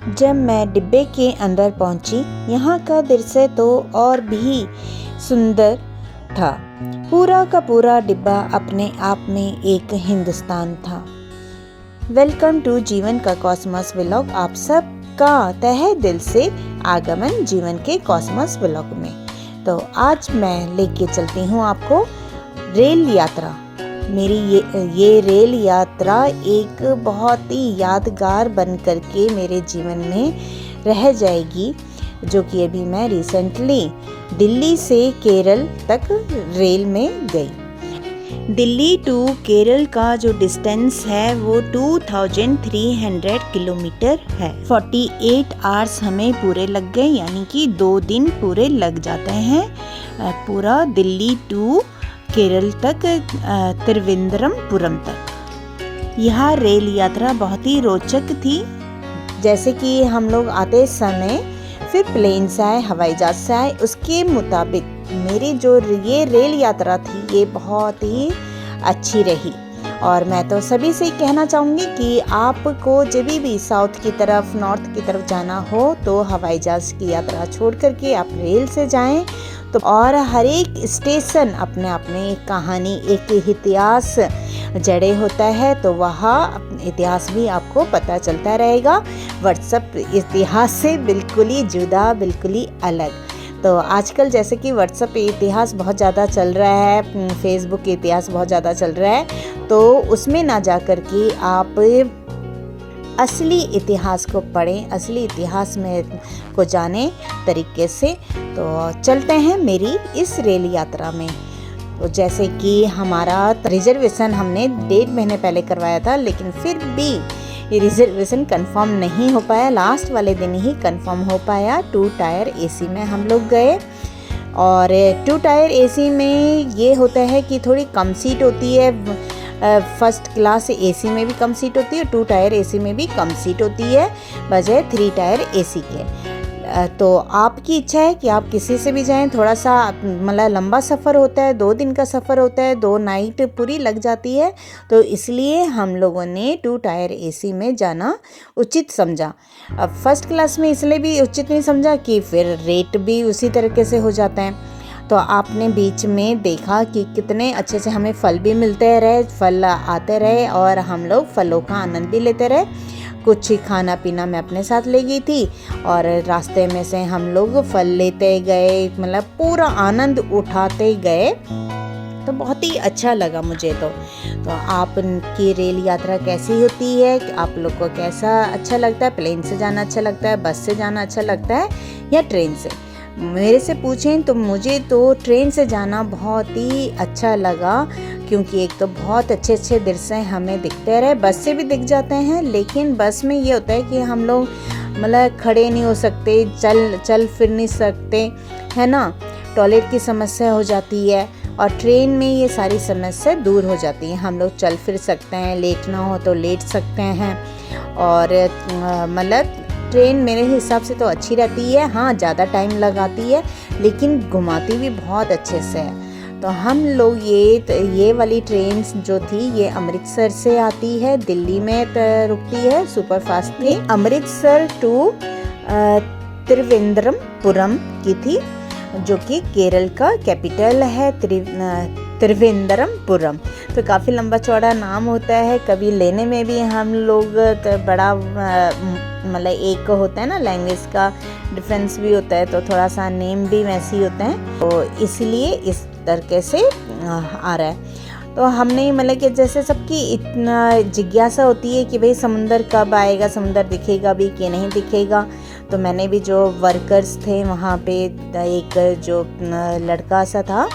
जब मैं डिब्बे के अंदर पहुंची, यहाँ का दृश्य तो और भी सुंदर था। पूरा का पूरा डिब्बा अपने आप में एक हिंदुस्तान था। वेलकम टू जीवन का कॉस्मोस व्लॉग। आप सब का तहे दिल से आगमन जीवन के कॉस्मोस व्लॉग में। तो आज मैं लेके चलती हूँ आपको रेल यात्रा। मेरी ये रेल यात्रा एक बहुत ही यादगार बन करके मेरे जीवन में रह जाएगी, जो कि अभी मैं रिसेंटली दिल्ली से केरल तक रेल में गई। दिल्ली टू केरल का जो डिस्टेंस है वो 2300 किलोमीटर है। 48 आवर्स हमें पूरे लग गए, यानी कि 2 दिन पूरे लग जाते हैं पूरा दिल्ली टू केरल तक, त्रिवेंद्रमपुरम तक। यह रेल यात्रा बहुत ही रोचक थी। जैसे कि हम लोग आते समय फिर प्लेन से आए, हवाई जहाज से आए, उसके मुताबिक मेरी जो ये रेल यात्रा थी ये बहुत ही अच्छी रही। और मैं तो सभी से कहना चाहूँगी कि आपको जब भी साउथ की तरफ, नॉर्थ की तरफ जाना हो तो हवाई जहाज की यात्रा छोड़ करके आप रेल से जाएं। तो और हर एक स्टेशन अपने आप में एक कहानी, एक इतिहास जड़े होता है, तो वहाँ इतिहास भी आपको पता चलता रहेगा। व्हाट्सएप इतिहास से बिल्कुल ही जुदा, बिल्कुल ही अलग। तो आजकल जैसे कि व्हाट्सएप इतिहास बहुत ज़्यादा चल रहा है, फेसबुक इतिहास बहुत ज़्यादा चल रहा है, तो उसमें ना जा कर के आप असली इतिहास को पढ़ें, असली इतिहास में को जाने तरीके से। तो चलते हैं मेरी इस रेल यात्रा में। तो जैसे कि हमारा रिजर्वेशन हमने 1.5 महीने पहले करवाया था, लेकिन फिर भी ये रिजर्वेशन कंफर्म नहीं हो पाया। लास्ट वाले दिन ही कंफर्म हो पाया। 2 टायर एसी में हम लोग गए। और 2 टायर एसी में ये होता है कि थोड़ी कम सीट होती है। फर्स्ट क्लास एसी में भी कम सीट होती है, 2 टायर एसी में भी कम सीट होती है, बजाय 3 टायर एसी के। तो आपकी इच्छा है कि आप किसी से भी जाएं। थोड़ा सा मतलब लंबा सफ़र होता है, 2 दिन का सफ़र होता है, 2 नाइट पूरी लग जाती है, तो इसलिए हम लोगों ने 2 टायर एसी में जाना उचित समझा। अब फर्स्ट क्लास में इसलिए भी उचित नहीं समझा कि फिर रेट भी उसी तरीके से हो जाता है। तो आपने बीच में देखा कि कितने अच्छे से हमें फल भी मिलते रहे, फल आते रहे और हम लोग फलों का आनंद भी लेते रहे। कुछ खाना पीना मैं अपने साथ ले गई थी और रास्ते में से हम लोग फल लेते गए, मतलब पूरा आनंद उठाते गए। तो बहुत ही अच्छा लगा मुझे। तो आपकी रेल यात्रा कैसी होती है, आप लोग को कैसा अच्छा लगता है? प्लेन से जाना अच्छा लगता है, बस से जाना अच्छा लगता है या ट्रेन से? मेरे से पूछें तो मुझे तो ट्रेन से जाना बहुत ही अच्छा लगा, क्योंकि एक तो बहुत अच्छे अच्छे दृश्य हमें दिखते रहे। बस से भी दिख जाते हैं, लेकिन बस में ये होता है कि हम लोग मतलब खड़े नहीं हो सकते, चल फिर नहीं सकते, है ना। टॉयलेट की समस्या हो जाती है। और ट्रेन में ये सारी समस्या दूर हो जाती है। हम लोग चल फिर सकते हैं, लेटना हो तो लेट सकते हैं। और मतलब ट्रेन मेरे हिसाब से तो अच्छी रहती है। हाँ, ज़्यादा टाइम लगाती है, लेकिन घुमाती भी बहुत अच्छे से है। तो हम लोग ये वाली ट्रेन जो थी ये अमृतसर से आती है, दिल्ली में रुकती है, सुपर फास्ट थी। अमृतसर टू त्रिवेंद्रमपुरम की थी, जो कि केरल का कैपिटल है, त्रिवेंद्रमपुरम। तो काफ़ी लंबा चौड़ा नाम होता है। कभी लेने में भी हम लोग तो बड़ा मतलब एक होता है ना, लैंग्वेज का डिफरेंस भी होता है, तो थोड़ा सा नेम भी वैसे ही होते हैं, तो इसलिए इस तरीके से आ रहा है। तो हमने मतलब कि जैसे सबकी इतना जिज्ञासा होती है कि भाई समुंदर कब आएगा, समुंदर दिखेगा भी कि नहीं दिखेगा। तो मैंने भी जो वर्कर्स थे वहाँ पे, एक जो लड़का सा था,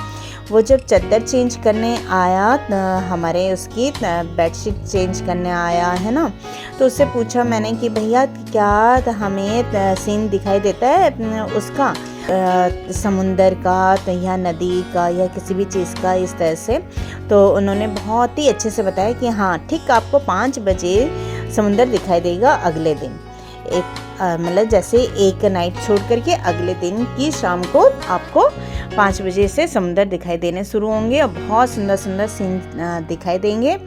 वो जब चादर चेंज करने आया, हमारे उसकी बेडशीट चेंज करने आया है ना, तो उससे पूछा मैंने कि भैया क्या हमें सीन दिखाई देता है उसका, समुंदर का या नदी का या किसी भी चीज़ का, इस तरह से। तो उन्होंने बहुत ही अच्छे से बताया कि हाँ ठीक, आपको 5 बजे समुंदर दिखाई देगा अगले दिन। एक मतलब जैसे एक नाइट छोड़ करके अगले दिन की शाम को आपको 5 बजे से समुंदर दिखाई देने शुरू होंगे और बहुत सुंदर सुंदर सीन दिखाई देंगे।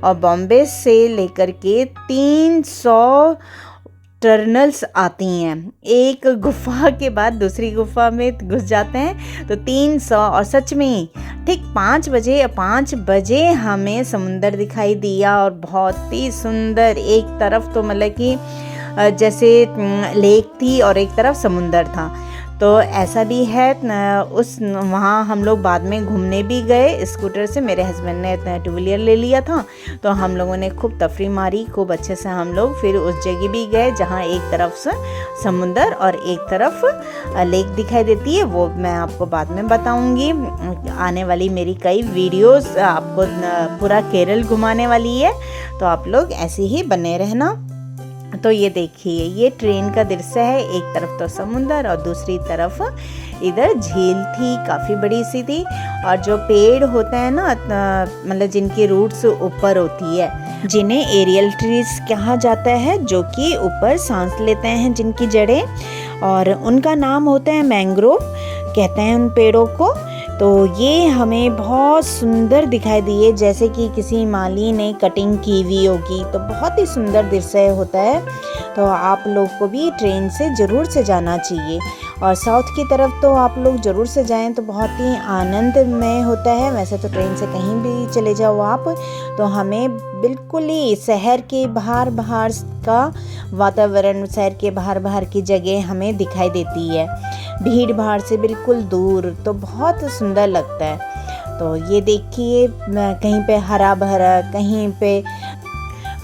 और बॉम्बे से लेकर के 300 टर्नल्स आती हैं, एक गुफा के बाद दूसरी गुफा में घुस जाते हैं। तो 300 और सच में ठीक 5 बजे हमें समुंदर दिखाई दिया और बहुत ही सुंदर। एक तरफ तो मतलब कि जैसे लेक थी और एक तरफ समुंदर था। तो ऐसा भी है वहाँ हम लोग बाद में घूमने भी गए स्कूटर से। मेरे हस्बैंड ने 2 व्हीलर ले लिया था, तो हम लोगों ने खूब तफरी मारी, खूब अच्छे से हम लोग फिर उस जगह भी गए जहाँ एक तरफ से समुंदर और एक तरफ लेक दिखाई देती है। वो मैं आपको बाद में बताऊंगी। आने वाली मेरी कई वीडियोस आपको पूरा केरल घुमाने वाली है, तो आप लोग ऐसे ही बने रहना। तो ये देखिए, ये ट्रेन का दृश्य है। एक तरफ तो समुंदर और दूसरी तरफ इधर झील थी, काफ़ी बड़ी सी थी। और जो पेड़ होते हैं ना, मतलब जिनकी रूट्स ऊपर होती है, जिन्हें एरियल ट्रीज कहा जाता है, जो कि ऊपर सांस लेते हैं जिनकी जड़ें, और उनका नाम होता है मैंग्रोव कहते हैं उन पेड़ों को। तो ये हमें बहुत सुंदर दिखाई दिए, जैसे कि किसी माली ने कटिंग की हुई होगी। तो बहुत ही सुंदर दृश्य होता है। तो आप लोग को भी ट्रेन से ज़रूर से जाना चाहिए, और साउथ की तरफ तो आप लोग ज़रूर से जाएं तो बहुत ही आनंदमय होता है। वैसे तो ट्रेन से कहीं भी चले जाओ आप, तो हमें बिल्कुल ही शहर के बाहर का वातावरण, शहर के बाहर की जगह हमें दिखाई देती है, भीड़ भाड़ से बिल्कुल दूर। तो बहुत सुंदर लगता है। तो ये देखिए, कहीं पे हरा भरा, कहीं पे,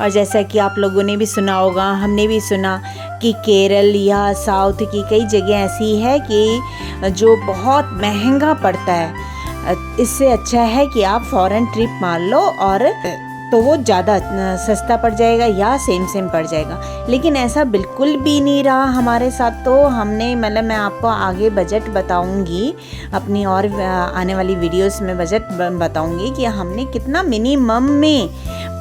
और जैसा कि आप लोगों ने भी सुना होगा, हमने भी सुना कि केरल या साउथ की कई जगह ऐसी है कि जो बहुत महंगा पड़ता है। इससे अच्छा है कि आप फॉरेन ट्रिप मार लो, और तो वो ज़्यादा सस्ता पड़ जाएगा या सेम पड़ जाएगा। लेकिन ऐसा बिल्कुल भी नहीं रहा हमारे साथ। तो हमने, मतलब मैं आपको आगे बजट बताऊंगी, अपनी और आने वाली वीडियोस में बजट बताऊंगी कि हमने कितना मिनिमम में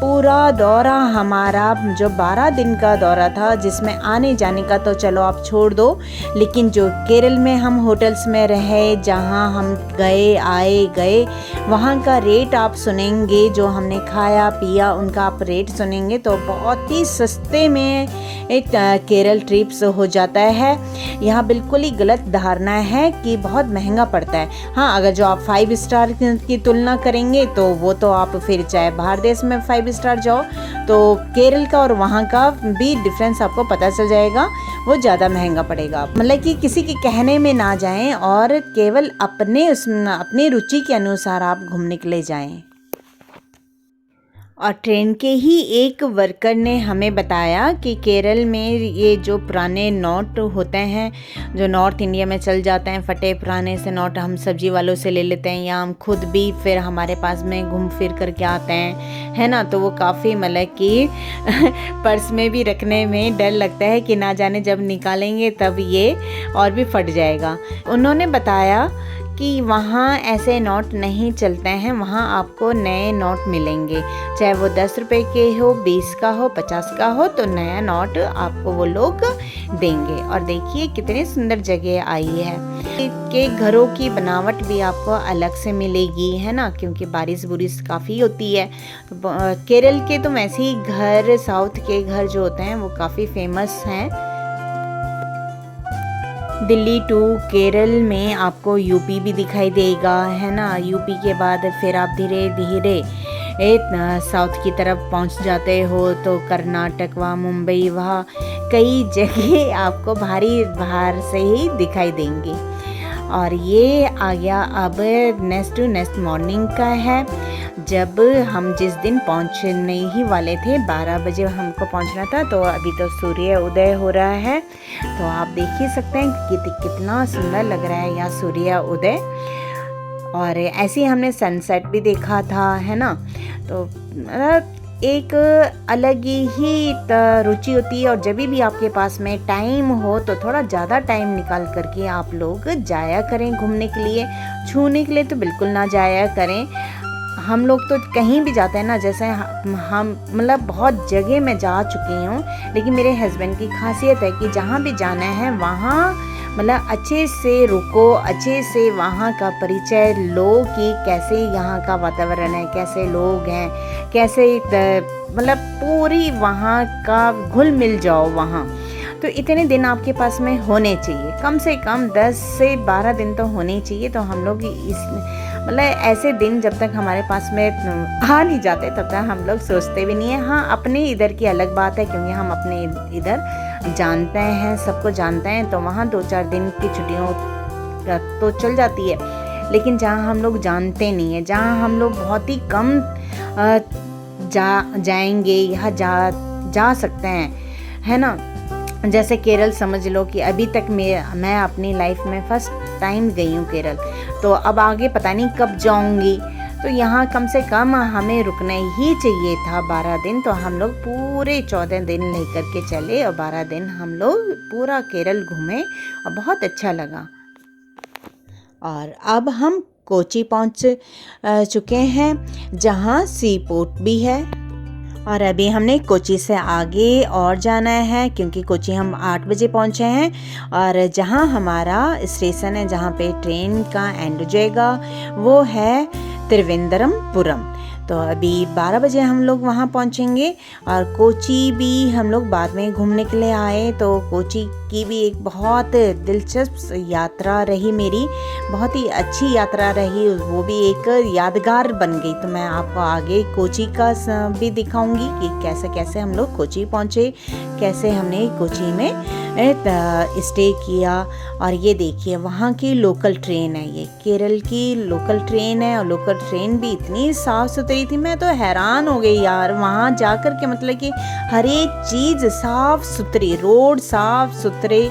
पूरा दौरा, हमारा जो 12 दिन का दौरा था, जिसमें आने जाने का तो चलो आप छोड़ दो, लेकिन जो केरल में हम होटल्स में रहे, जहाँ हम गए, वहाँ का रेट आप सुनेंगे, जो हमने खाया पिया उनका आप रेट सुनेंगे तो बहुत ही सस्ते में एक केरल ट्रिप्स हो जाता है। यहाँ बिल्कुल ही गलत धारणा है कि बहुत महंगा पड़ता है। हाँ, अगर जो आप 5 स्टार की तुलना करेंगे तो वो तो आप फिर चाहे बाहर देश में 5 स्टार जाओ, तो केरल का और वहाँ का भी डिफरेंस आपको पता चल जाएगा, वो ज़्यादा महंगा पड़ेगा। मतलब कि किसी के कहने में ना जाएं और केवल अपने रुचि के अनुसार आप घूमने के लिए जाएं। और ट्रेन के ही एक वर्कर ने हमें बताया कि केरल में ये जो पुराने नोट होते हैं, जो नॉर्थ इंडिया में चल जाते हैं, फटे पुराने से नोट हम सब्जी वालों से ले लेते हैं, या हम खुद भी फिर हमारे पास में घूम फिर करके आते हैं, है ना। तो वो काफ़ी, मतलब कि पर्स में भी रखने में डर लगता है कि ना जाने जब निकालेंगे तब ये और भी फट जाएगा। उन्होंने बताया कि वहाँ ऐसे नोट नहीं चलते हैं, वहाँ आपको नए नोट मिलेंगे, चाहे वो 10 रुपए के हो, 20 का हो, 50 का हो, तो नया नोट आपको वो लोग देंगे। और देखिए कितनी सुंदर जगह आई है। के घरों की बनावट भी आपको अलग से मिलेगी, है ना, क्योंकि बारिश काफ़ी होती है। केरल के तो वैसे ही घर, साउथ के घर जो होते हैं वो काफ़ी फेमस हैं। दिल्ली टू केरल में आपको यूपी भी दिखाई देगा, है ना। यूपी के बाद फिर आप धीरे धीरे साउथ की तरफ पहुंच जाते हो तो कर्नाटक, वहाँ मुंबई, वहाँ कई जगह आपको बाहर से ही दिखाई देंगी। और ये आ गया अब नेक्स्ट मॉर्निंग का है, जब हम जिस दिन पहुंचने ही वाले थे, 12 बजे हमको पहुंचना था, तो अभी तो सूर्य उदय हो रहा है। तो आप देख ही सकते हैं कि कितना सुंदर लग रहा है यहाँ सूर्य उदय। और ऐसे ही हमने सनसेट भी देखा था, है ना। तो एक अलग ही रुचि होती है। और जब भी आपके पास में टाइम हो तो थोड़ा ज़्यादा टाइम निकाल करके आप लोग जाया करें घूमने के लिए। छूने के लिए तो बिल्कुल ना जाया करें। हम लोग तो कहीं भी जाते हैं ना, जैसे हम मतलब बहुत जगह मैं जा चुकी हूँ, लेकिन मेरे हस्बैंड की खासियत है कि जहाँ भी जाना है वहाँ मतलब अच्छे से रुको, अच्छे से वहाँ का परिचय लो कि कैसे यहाँ का वातावरण है, कैसे लोग हैं, कैसे मतलब पूरी वहाँ का घुल मिल जाओ वहाँ। तो इतने दिन आपके पास में होने चाहिए, कम से कम 10 से 12 दिन तो होने चाहिए। तो हम लोग मतलब ऐसे दिन जब तक हमारे पास में आ नहीं जाते तब तक हम लोग सोचते भी नहीं है। हाँ, अपने इधर की अलग बात है, क्योंकि हम अपने इधर जानते हैं, सबको जानते हैं, तो वहाँ 2-4 दिन की छुट्टियों तो चल जाती है। लेकिन जहाँ हम लोग जानते नहीं है, जहाँ हम लोग बहुत ही कम जाएंगे या जा सकते हैं, है ना। जैसे केरल समझ लो कि अभी तक मैं अपनी लाइफ में फर्स्ट टाइम गई हूँ केरल, तो अब आगे पता नहीं कब जाऊँगी। तो यहाँ कम से कम हमें रुकना ही चाहिए था 12 दिन। तो हम लोग पूरे 14 दिन लेकर के चले और 12 दिन हम लोग पूरा केरल घूमे और बहुत अच्छा लगा। और अब हम कोची पहुँच चुके हैं, जहाँ सी पोर्ट भी है। और अभी हमने कोची से आगे और जाना है, क्योंकि कोची हम 8 बजे पहुँचे हैं। और जहाँ हमारा स्टेशन है, जहाँ पे ट्रेन का एंड हो जाएगा, वो है त्रिवेंद्रमपुरम। तो अभी 12 बजे हम लोग वहाँ पहुँचेंगे। और कोची भी हम लोग बाद में घूमने के लिए आए, तो कोची की भी एक बहुत दिलचस्प यात्रा रही मेरी, बहुत ही अच्छी यात्रा रही, वो भी एक यादगार बन गई। तो मैं आपको आगे कोची का भी दिखाऊंगी कि कैसे कैसे हम लोग कोची पहुँचे, कैसे हमने कोची में स्टे किया। और ये देखिए वहाँ की लोकल ट्रेन है, ये केरल की लोकल ट्रेन है। और लोकल ट्रेन भी इतनी साफ़ सुथरी थी, मैं तो हैरान हो गई यार वहाँ जा कर के। मतलब कि हर एक चीज़ साफ़ सुथरी, रोड साफ़ सुथरे,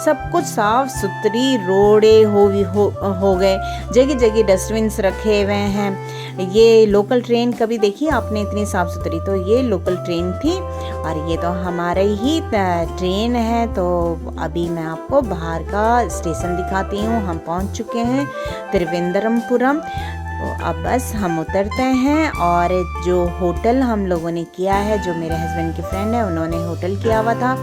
सब कुछ साफ़ सुथरी रोडे हो गए, जगह जगह डस्टबिन्स रखे हुए हैं। ये लोकल ट्रेन कभी देखी आपने इतनी साफ़ सुथरी? तो ये लोकल ट्रेन थी। और ये तो हमारे ही ट्रेन है। तो अभी मैं आपको बाहर का स्टेशन दिखाती हूँ। हम पहुँच चुके हैं त्रिवेंद्रमपुरम। तो अब बस हम उतरते हैं। और जो होटल हम लोगों ने किया है, जो मेरे हस्बैंड की फ्रेंड है उन्होंने होटल किया हुआ था,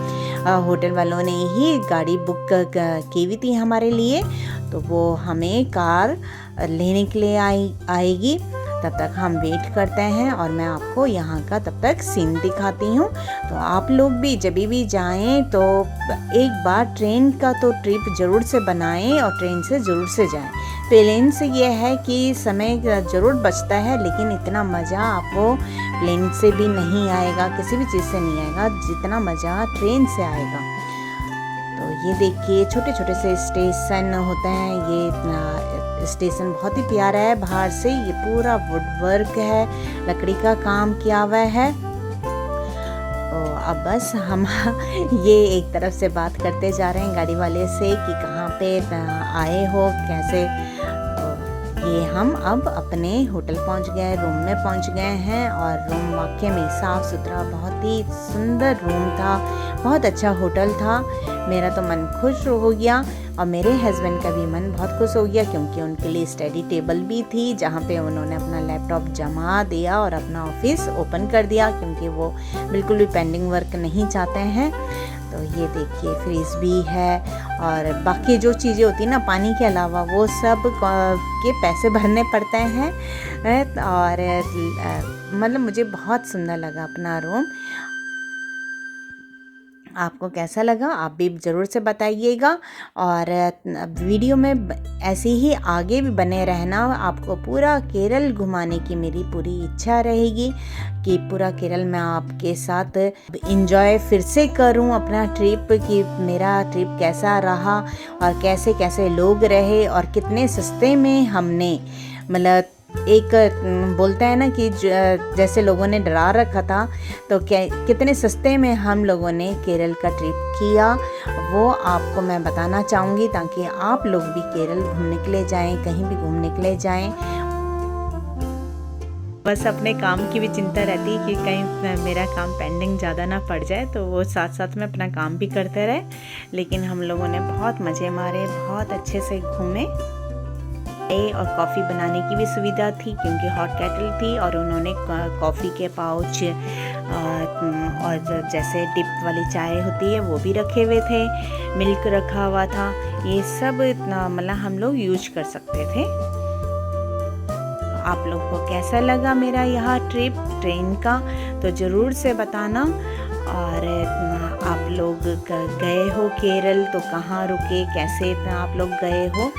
होटल वालों ने ही गाड़ी बुक की हुई थी हमारे लिए। तो वो हमें कार लेने के लिए आएगी। तब तक हम वेट करते हैं और मैं आपको यहाँ का तब तक सीन दिखाती हूँ। तो आप लोग भी जब भी जाएं तो एक बार ट्रेन का तो ट्रिप ज़रूर से बनाएं और ट्रेन से ज़रूर से जाएं। प्लेन से ये है कि समय ज़रूर बचता है, लेकिन इतना मज़ा आपको प्लेन से भी नहीं आएगा, किसी भी चीज़ से नहीं आएगा जितना मज़ा ट्रेन से आएगा। तो ये देखिए छोटे छोटे से स्टेशन होते हैं। ये स्टेशन बहुत ही प्यारा है बाहर से, ये पूरा वुड वर्क है, लकड़ी का काम किया हुआ है। तो अब बस हम ये एक तरफ से बात करते जा रहे हैं गाड़ी वाले से कि कहाँ पे आए हो, कैसे। ये हम अब अपने होटल पहुंच गए, रूम में पहुंच गए हैं। और रूम वाकई में साफ़ सुथरा, बहुत ही सुंदर रूम था, बहुत अच्छा होटल था। मेरा तो मन खुश हो गया और मेरे हस्बैंड का भी मन बहुत खुश हो गया, क्योंकि उनके लिए स्टडी टेबल भी थी, जहाँ पे उन्होंने अपना लैपटॉप जमा दिया और अपना ऑफिस ओपन कर दिया, क्योंकि वो बिल्कुल भी पेंडिंग वर्क नहीं चाहते हैं। तो ये देखिए फ्रीज भी है। और बाकी जो चीज़ें होती हैं ना पानी के अलावा, वो सब के पैसे भरने पड़ते हैं। और मतलब मुझे बहुत सुंदर लगा अपना रूम। आपको कैसा लगा आप भी ज़रूर से बताइएगा। और वीडियो में ऐसे ही आगे भी बने रहना। आपको पूरा केरल घुमाने की मेरी पूरी इच्छा रहेगी कि पूरा केरल मैं आपके साथ एंजॉय फिर से करूं अपना ट्रिप, कि मेरा ट्रिप कैसा रहा और कैसे कैसे लोग रहे और कितने सस्ते में हमने, मतलब एक बोलता है ना कि जैसे लोगों ने डरा रखा था, तो कितने सस्ते में हम लोगों ने केरल का ट्रिप किया, वो आपको मैं बताना चाहूँगी, ताकि आप लोग भी केरल घूमने के लिए जाएं, कहीं भी घूमने के लिए जाएं। बस अपने काम की भी चिंता रहती है कि कहीं मेरा काम पेंडिंग ज़्यादा ना पड़ जाए, तो वो साथ साथ में अपना काम भी करते रहे। लेकिन हम लोगों ने बहुत मज़े मारे, बहुत अच्छे से घूमे। और कॉफ़ी बनाने की भी सुविधा थी, क्योंकि हॉट केटल थी और उन्होंने कॉफ़ी के पाउच और जैसे डिप वाली चाय होती है वो भी रखे हुए थे, मिल्क रखा हुआ था। ये सब इतना मतलब हम लोग यूज कर सकते थे। आप लोग को कैसा लगा मेरा यहाँ ट्रिप ट्रेन का, तो ज़रूर से बताना। और आप लोग गए हो केरल तो कहाँ रुके, कैसे आप लोग गए हो।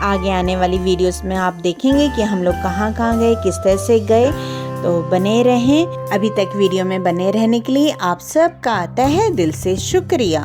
आगे आने वाली वीडियोस में आप देखेंगे कि हम लोग कहाँ कहाँ गए, किस तरह से गए। तो बने रहें, अभी तक वीडियो में बने रहने के लिए आप सबका तहे दिल से शुक्रिया।